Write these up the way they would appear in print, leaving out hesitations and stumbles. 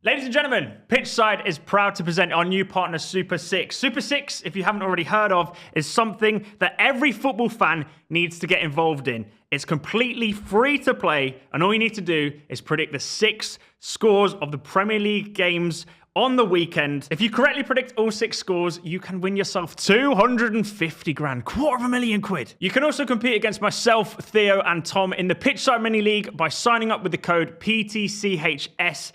Ladies and gentlemen, Pitch Side is proud to present our new partner, Super 6. Super 6, if you haven't already heard of, is something that every football fan needs to get involved in. It's completely free to play, and all you need to do is predict the 6 scores of the Premier League games on the weekend. If you correctly predict all 6 scores, you can win yourself 250 grand, £250,000. You can also compete against myself, Theo, and Tom in the Pitch Side Mini League by signing up with the code PTCHS6.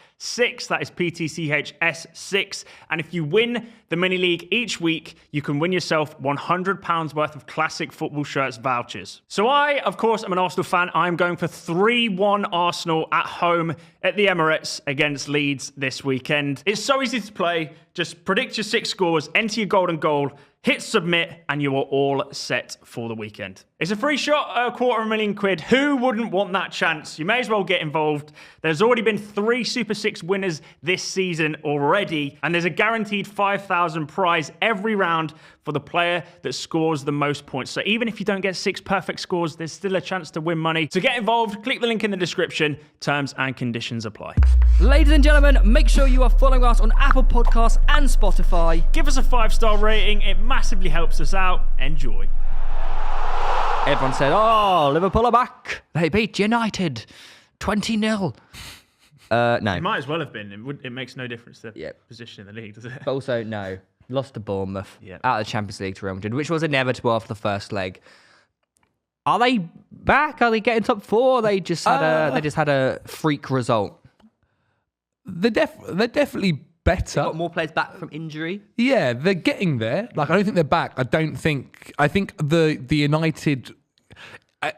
That is PTCHS6. And if you win the Mini League each week, you can win yourself £100 worth of classic football shirts vouchers. So I, of course, am an Arsenal fan. I'm going for 3-1 Arsenal at home at the Emirates against Leeds this weekend. It's so easy to play. Just predict your 6 scores, enter your golden goal, hit submit, and you are all set for the weekend. It's a free shot, £250,000. Who wouldn't want that chance? You may as well get involved. There's already been 3 Super 6 winners this season already, and there's a guaranteed £5,000 prize every round for the player that scores the most points. So even if you don't get 6 perfect scores, there's still a chance to win money. To get involved, click the link in the description. Terms and conditions apply. Ladies and gentlemen, make sure you are following us on Apple Podcasts and Spotify. Give us a 5-star rating. It massively helps us out. Enjoy. Everyone said, oh, Liverpool are back. They beat United 20-0. No. It might as well have been. It makes no difference to the position in the league, does it? But also, no. Lost to Bournemouth Yeah. out of the Champions League to Real Madrid, which was inevitable after the first leg. Are they back? Are they getting top 4? They just had a freak result. They're definitely better. Got more players back from injury. Yeah, they're getting there. Like, I don't think they're back. I think the United.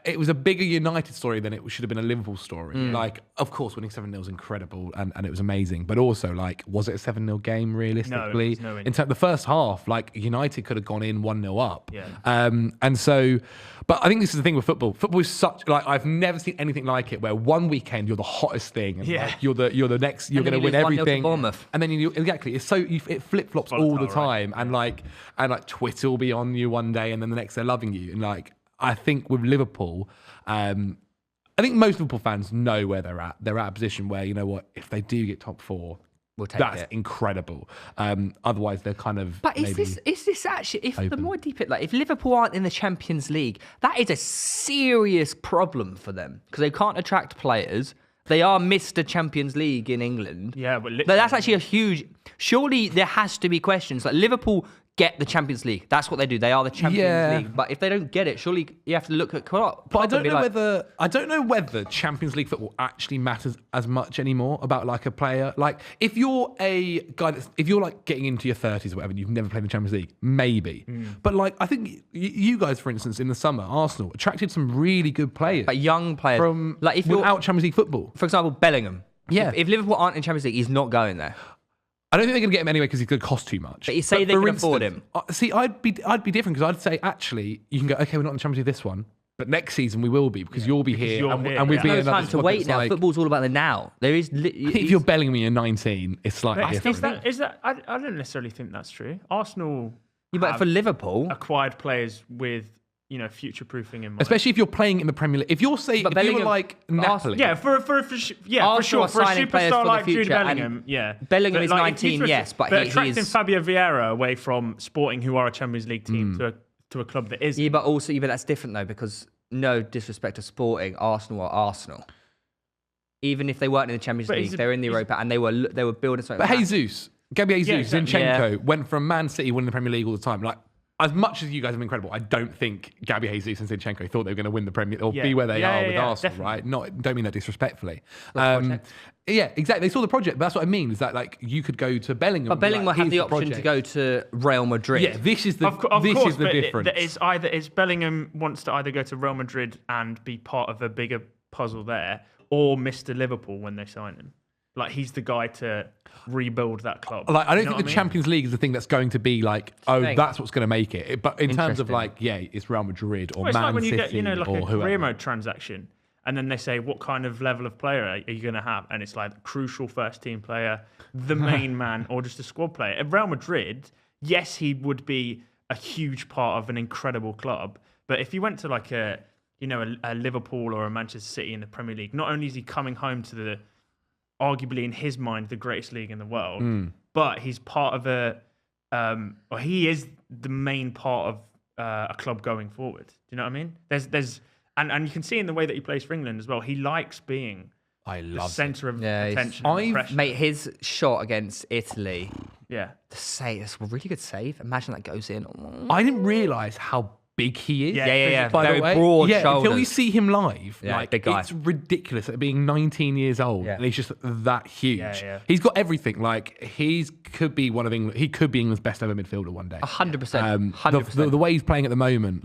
It was a bigger United story than it should have been a Liverpool story. Like, of course, winning 7-0 is incredible and it was amazing. But also, like, was it a 7-0 game realistically? No. In the first half, like, United could have gone in 1-0 up. Yeah. And so, but I think this is the thing with football. Football is such, like, I've never seen anything like it where one weekend you're the hottest thing. And Yeah. like, you're the next, you're going to win 1-0 to everything. Bournemouth. And then exactly, it flip flops all the time. Right? And like Twitter will be on you one day and then the next they're loving you. And like, I think with Liverpool, I think most Liverpool fans know where they're at. They're at a position where, you know what, if they do get top 4, We'll take that's it. incredible. Otherwise, they're kind of. But is this actually, if the more deep it, like, if Liverpool aren't in the Champions League, that is a serious problem for them because they can't attract players. They are Mr. Champions League in England. Yeah, but that's actually a huge. Surely there has to be questions. Like, Liverpool get the Champions League. That's what they do. They are the Champions League. But if they don't get it, surely you have to look at Klopp. But I don't know whether Champions League football actually matters as much anymore about like a player. Like, if you're a guy if you're like getting into your 30s or whatever, and you've never played in the Champions League, maybe. But like, I think you guys, for instance, in the summer, Arsenal attracted some really good players. But young players from like, if you're without Champions League football. For example, Bellingham. Yeah. If Liverpool aren't in Champions League, he's not going there. I don't think they're going to get him anyway because he's going to cost too much. But you say they can afford him. See, I'd be different because I'd say, actually, you can go, okay, we're not in the Champions League this one, but next season we will be because you'll be here and we'll be in There's no time to wait now. Football's all about the now. There is. If you're Bellingham and you're 19, it's slightly different. Is that? I don't necessarily think that's true. Arsenal. Yeah, but for Liverpool, acquired players with, you know, future-proofing in mind. Especially if you're playing in the Premier League. If you're saying, if you were like Napoli. Yeah, for sure. For a superstar like Jude Bellingham, Bellingham is 19, yes, but attracting Fabio Vieira away from Sporting, who are a Champions League team, to a club that isn't. Yeah, but that's different though, because no disrespect to Sporting, Arsenal are Arsenal. Even if they weren't in the Champions League, they're in the Europa, and they were building something. But Gabby Jesus, Zinchenko went from Man City winning the Premier League all the time. Like, as much as you guys have been incredible, I don't think Gabby Jesus and Zinchenko thought they were going to win the Premier or be where they are with Arsenal, right? Don't mean that disrespectfully. Yeah, exactly. They saw the project, but that's what I mean. Is that like you could go to Bellingham? But Bellingham had the option to go to Real Madrid. Yeah, this is the difference. It's Bellingham wants to either go to Real Madrid and be part of a bigger puzzle there, or Mr. Liverpool when they sign him. Like, he's the guy to rebuild that club. Like, I don't think the Champions League is the thing that's going to be like, that's what's going to make it. But in terms of like, it's Real Madrid or Man City, it's like when you get, you know, like or a whoever. career mode transaction, and then they say, what kind of level of player are you going to have? And it's like crucial first team player, the main man, or just a squad player. At Real Madrid, yes, he would be a huge part of an incredible club. But if you went to like a Liverpool or a Manchester City in the Premier League, not only is he coming home to the arguably in his mind the greatest league in the world, but he's part of or he is the main part of a club going forward. Do you know what I mean? And you can see in the way that he plays for England as well. He likes being the centre of attention. Mate, his shot against Italy. Yeah, it's a really good save. Imagine that goes in. I didn't realise how big he is. Yeah. By Very the way, broad shoulders. Until you see him live, big guy. It's ridiculous at being 19 years old, and he's just that huge. Yeah. He's got everything. Like he could be England's best ever midfielder one day. 100%. 100%. The way he's playing at the moment,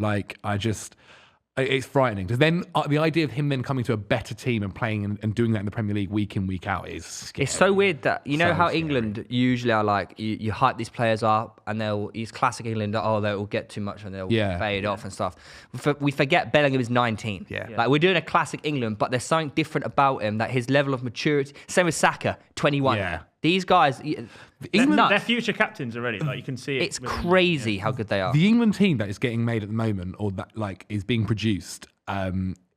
it's frightening. Because then the idea of him then coming to a better team and playing and doing that in the Premier League week in, week out is scary. It's so weird that, how England usually are like, you hype these players up and he's classic England, they'll get too much and they'll fade off and stuff. We forget Bellingham is 19. Yeah. Like, we're doing a classic England, but there's something different about him, that his level of maturity, same with Saka, 21. Yeah. These guys, they're future captains already. Like, you can see it. It's crazy how good they are. The England team that is getting made at the moment, or that is being produced,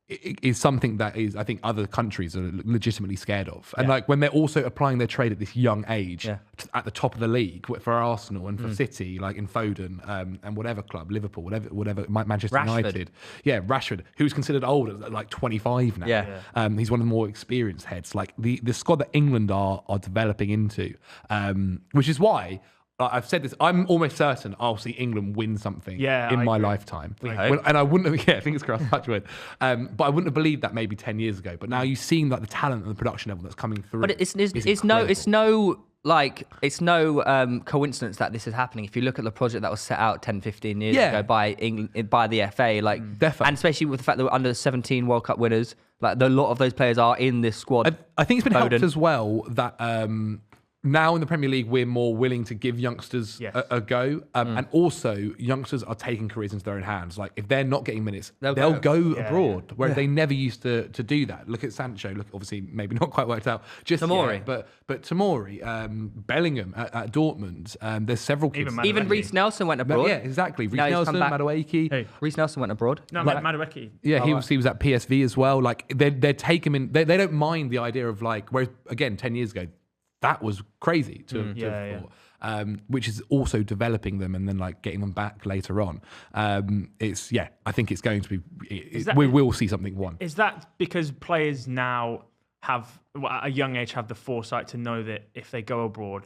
is something that I think other countries are legitimately scared of. And when they're also applying their trade at this young age at the top of the league for Arsenal and for City, like in Foden and whatever club, Liverpool, whatever, Manchester United. Yeah, Rashford, who's considered old at like 25 now. Yeah. He's one of the more experienced heads. Like the squad that England are developing into, which is why I've said this. I'm almost certain I'll see England win something in my lifetime. And I wouldn't have, fingers crossed, touch wood. But I wouldn't have believed that maybe 10 years ago. But now you've seen the talent and the production level that's coming through. But it's no coincidence that this is happening. If you look at the project that was set out 10, 15 years ago by England, by the FA, Definitely. And especially with the fact that we're under 17 World Cup winners, a lot of those players are in this squad. I think it's been helped as well that now in the Premier League, we're more willing to give youngsters a go. And also, youngsters are taking careers into their own hands. Like, if they're not getting minutes, they'll go abroad, where they never used to do that. Look at Sancho. Look, obviously, maybe not quite worked out just Tomori. yet, but Tomori, Bellingham at Dortmund. There's several kids. Even Reece Nelson went abroad. Yeah, exactly. Reece Nelson, Madueke. Reece Nelson went abroad. No, Madueke. Yeah, he was at PSV as well. Like, they're taking him in. They don't mind the idea of, whereas, again, 10 years ago, that was crazy to have thought, which is also developing them and then getting them back later on. I think it's going to be. We will see something one. Is that because players now at a young age have the foresight to know that if they go abroad,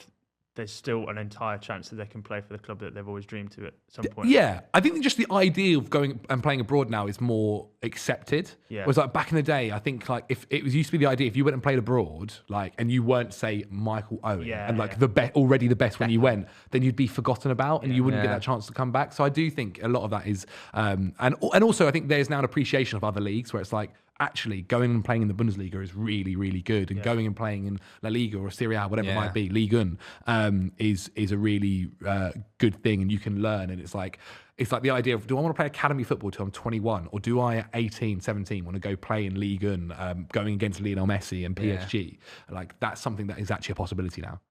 there's still an entire chance that they can play for the club that they've always dreamed to at some point? Yeah, I think just the idea of going and playing abroad now is more accepted. Yeah. Whereas back in the day, I think if it was used to be the idea, if you went and played abroad, and you weren't, say, Michael Owen, already the best when you went, then you'd be forgotten about and you wouldn't get that chance to come back. So I do think a lot of that is, and also I think there's now an appreciation of other leagues where it's actually going and playing in the Bundesliga is really, really good, and going and playing in La Liga or Serie A, whatever it might be, Ligue 1, is a really good thing, and you can learn. And it's the idea of, do I want to play academy football till I'm 21, or do I at 18, 17 want to go play in Ligue 1, going against Lionel Messi and PSG? That's something that is actually a possibility now.